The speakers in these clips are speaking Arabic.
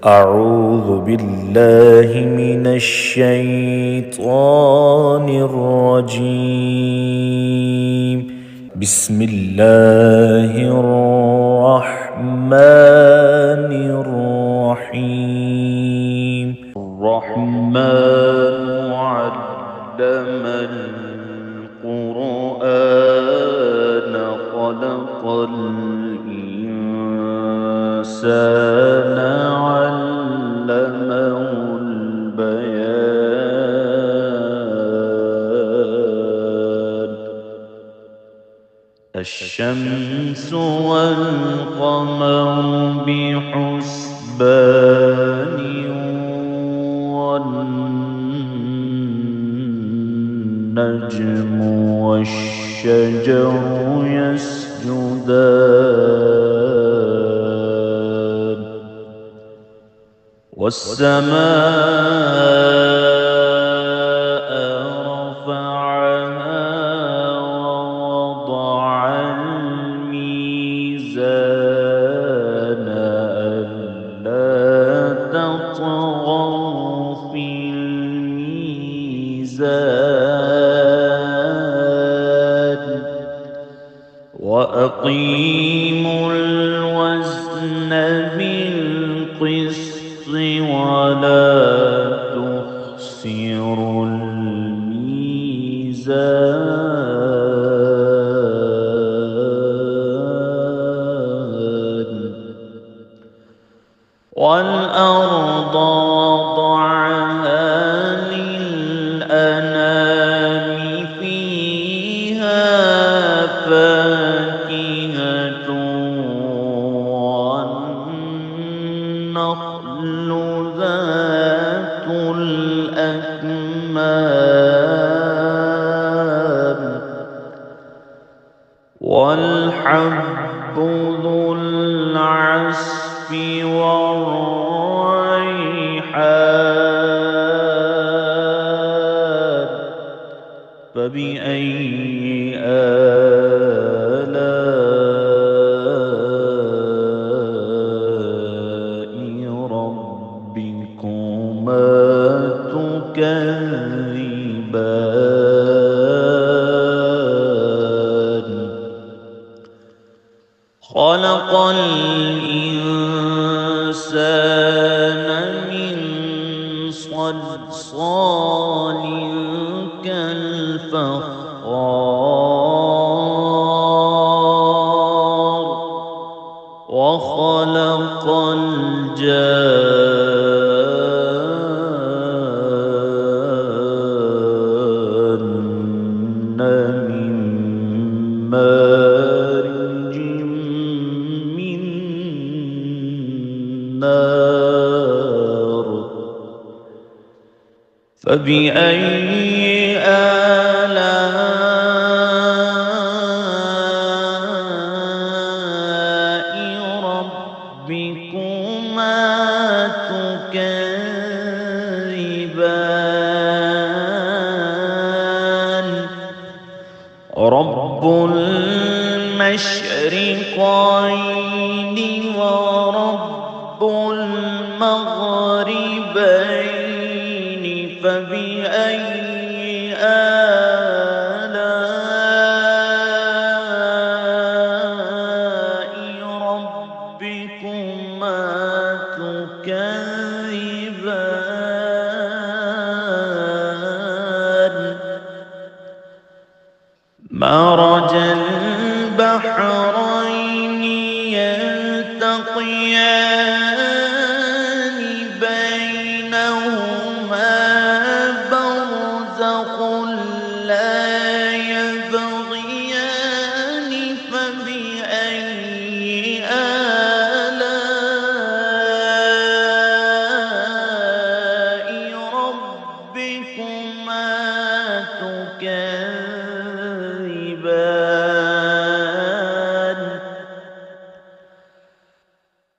أعوذ بالله من الشيطان الرجيم. بسم الله الرحمن الرحيم. الرحمن علم القرآن خلق الإنسان علمه البيان. الشمس والقمر بحسبان والنجم والشجر يسجدان والسماء رفعها ووضع الميزان ألا تطغوا في الميزان وأقيموا الوزن بالقسط ولا تخسروا الميزان. والأرض وضعها للأنام فيها فاكهة والنخل ذات الأكمام والحب ذو العصف والريحان. فبأي آلاء ربكما تكذبان. خلق الإنسان من صلصال كالفخار وخلق الجان من مارج من نار. فبأي آلاء ربكما تكذبان. رب المشرقين ورب المغربين. فبأي آلاء ربكما تكذبان. مرج البحرين يلتقيان بينهما برزخ لا يبغيان. فبأي آلاء ربكما تكذبان.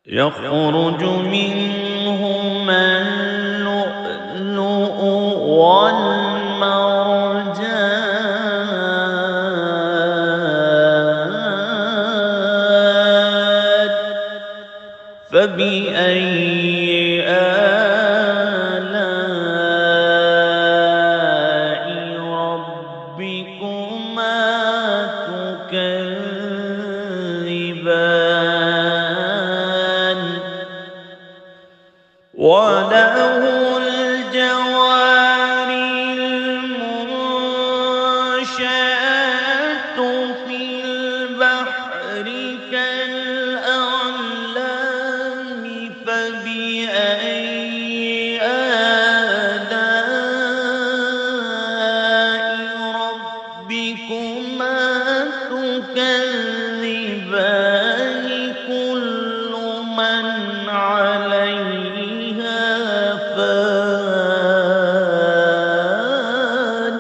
يخرج منهما اللؤلؤ والمرجان. فبأي وله الجوار المنشآت في البحر كالأعلام فبأي آلاء ربكما تكذبان كل من عليها فان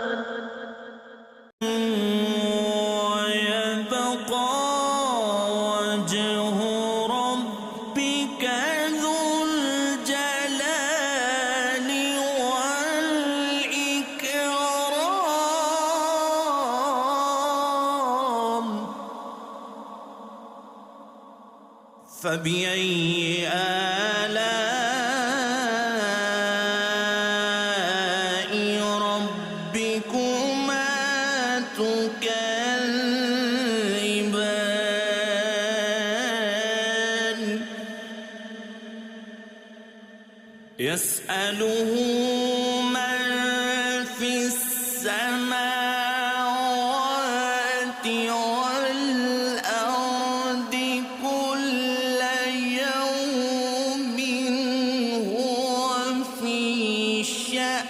ويبقى وجه ربك ذو الجلال والإكرام فبأي آلاء ربكما تكذبان يسأله من في السماوات والأرض كل يوم هو في شأن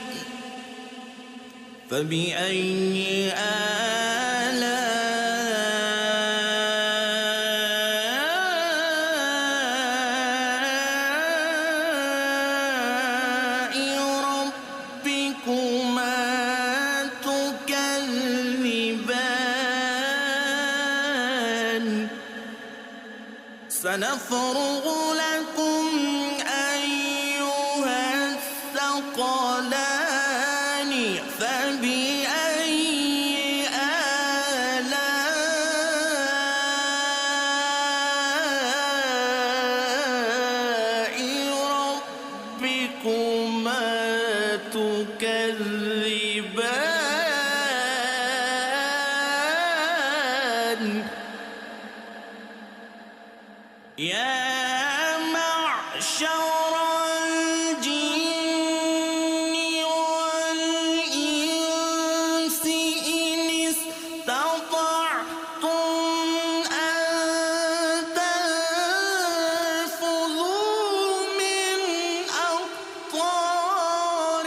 فبأي آلاء ربكما تكذبان سنفرغ لكم أيها الثقلان فبأي آلاء ربكما تكذبان يا معشر الجن والإنس إن استطعتم أن تنفذوا من أقطار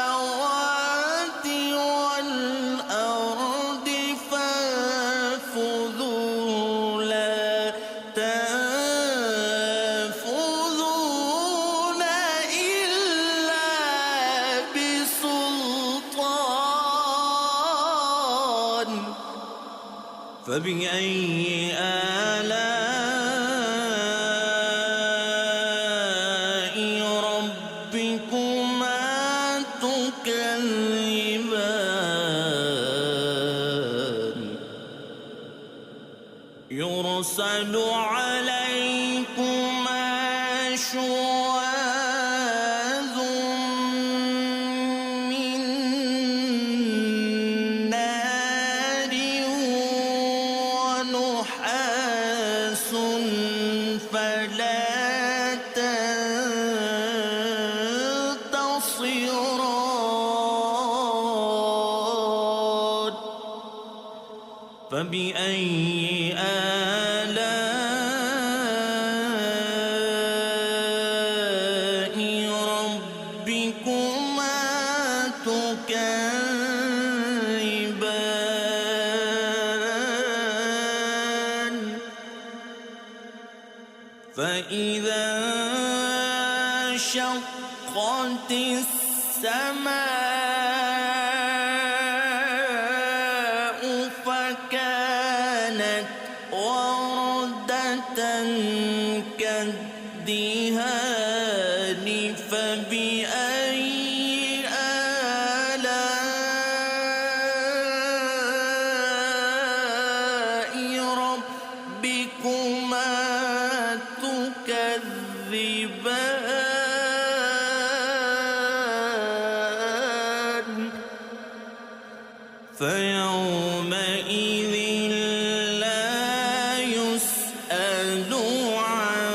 السماوات والأرض فانفذوا لا تنفذون إلا بسلطان فبأي آلاء ربكما تكذبان يرسل عليكما شواظ من نار ونحاس فلا تنتصران فبأي آلاء ربكما تكذبان فإذا انشقت السماء فكانت وردة كالدهان فبأي آلاء ربكما تكذبان فيومئذ لا يسأل عن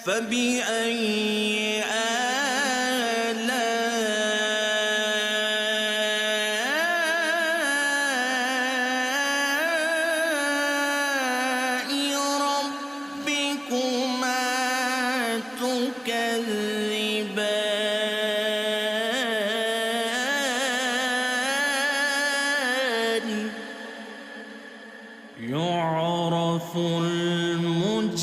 فبأي آلاء ربكما تكذبان يعرف المجرمون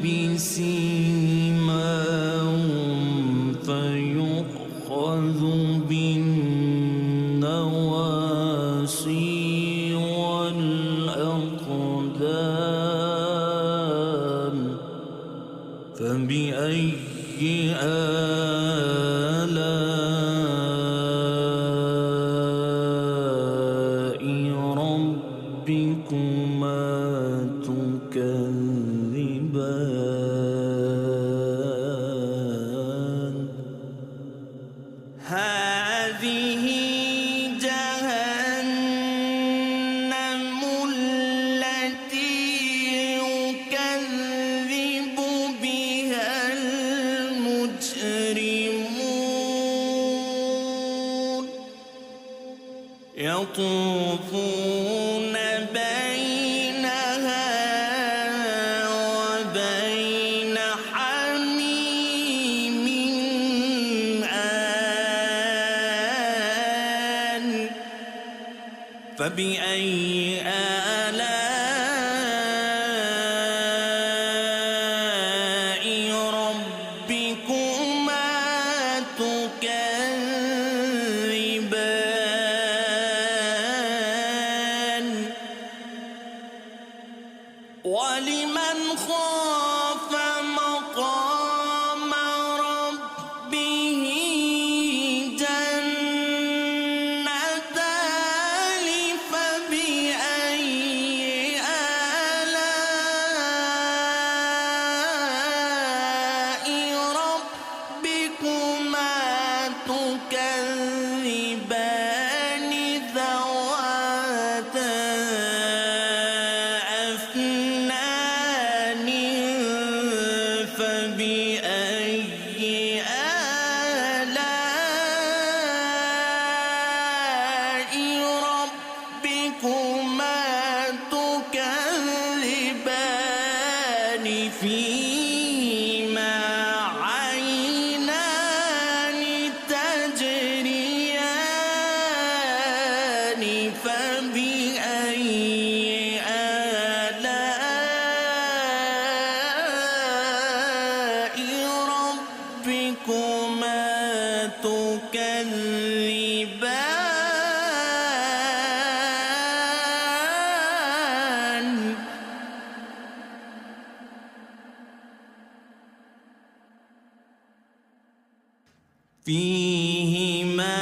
بسيماهم فيؤخذ بالنواصي والأقدام فبأي آلاء ربكما تكذبان هذه جهنم التي يكذب بها المجرمون يطوفون بينها وبين حميم آن فبأي آلاء ربكما تكذبان ولمن خاف مقام ربه جنتان فبأي آلاء ربكما تكذبان ذواتا أفنان فبأي آلاء ربكما تكذبان فيهما عينان تجريان فبأي آلاء ربكما تكذبان فيهما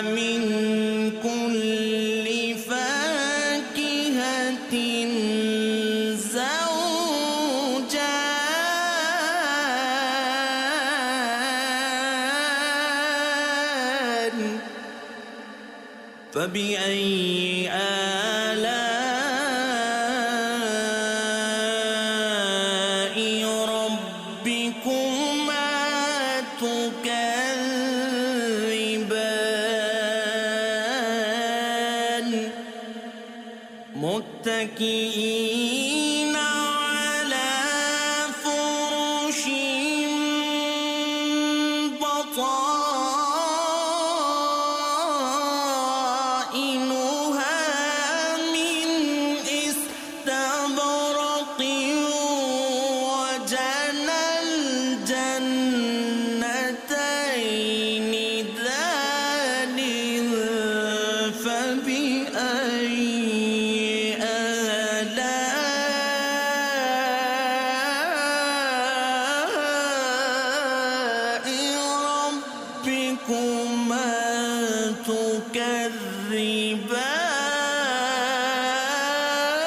من كل فاكهة زوجان فبأي آلاء ربكما تكذبان متكئين على فرش بطائنها من استبرق وجنى الجنتين دان فبأي آلاء ربكما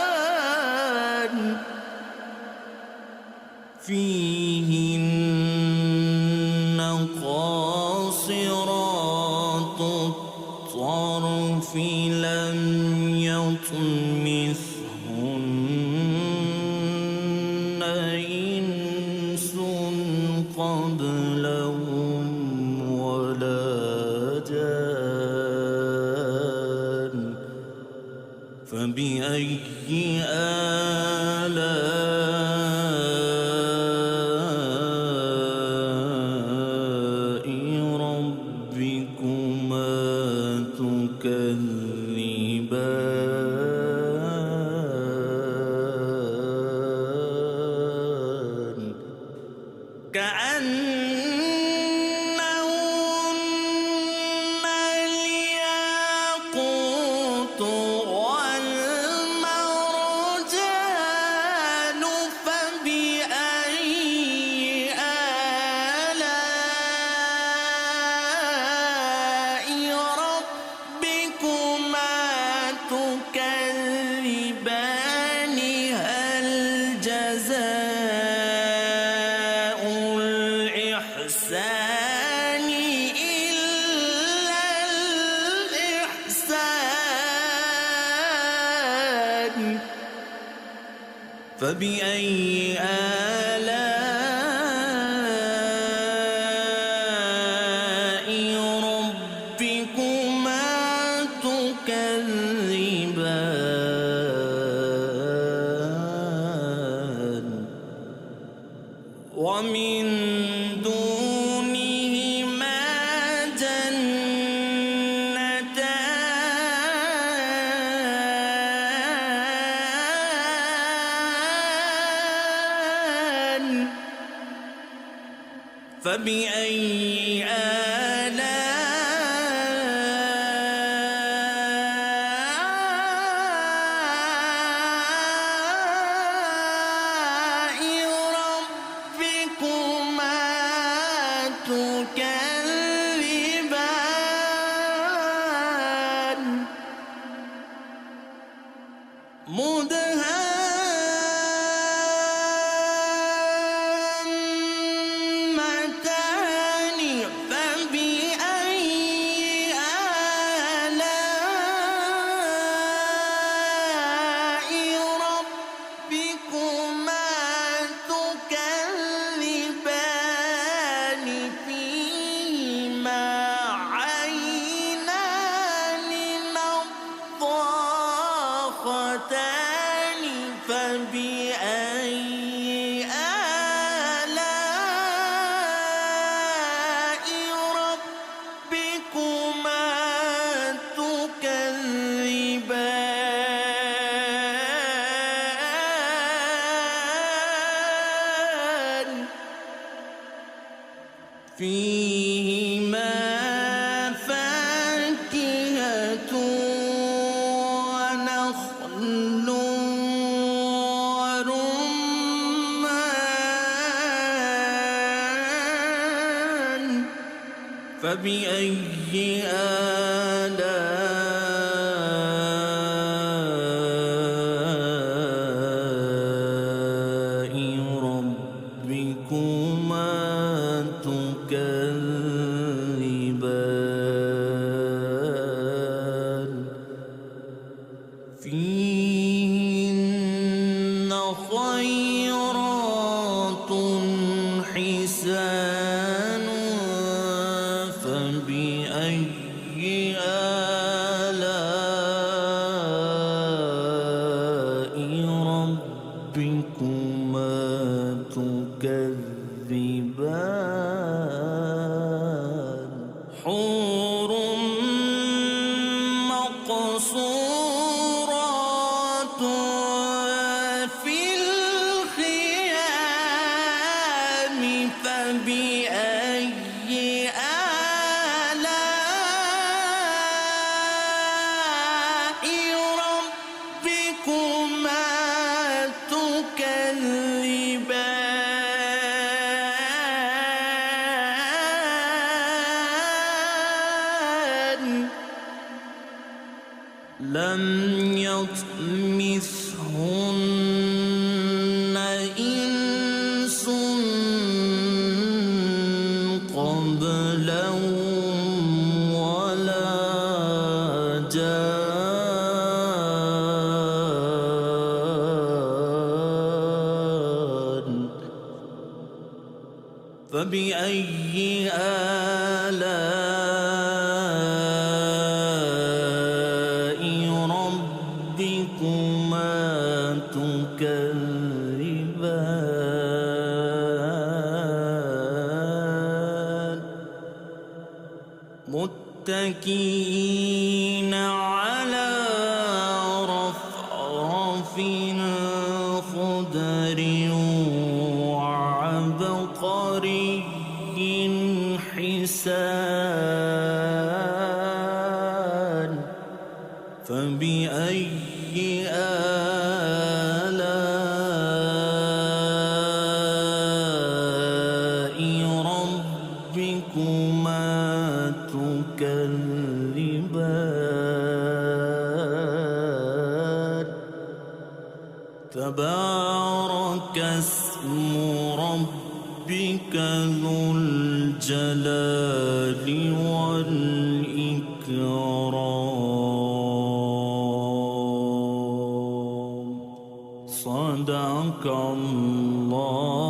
تكذبان فيهن قاصرات الطرف لم يطمثهن كأنهن الياقوت والمرجان فبأي آلاء ربكما تكذبان هل جزاء الإحسان إلا الإحسان فبأي آلاء ربكما تكذبان ومن دونهما جنتان فبأي آلاء ربكما تكذبان مدهامتان فبأي آلاء ربكما تكذبان فيهما عينان نضاختان فبأي آلاء ربكما تكذبان فيهما فاكهة ونخل ورمان فبأي آلاء ربكما تكذبان فيهن خيرات حسان فبأي آلاء ربكما تكذبان حور مقصورات في الخيام فبأي آلاء ربكما تكذبان لم يطمثهن إنس قبلهم ولا جان فبأي آلاء ربكما تكذبان متكئين على رفرف خضر وعبقر تبارك اسم ربك ذو الجلال والإكرام. صدق الله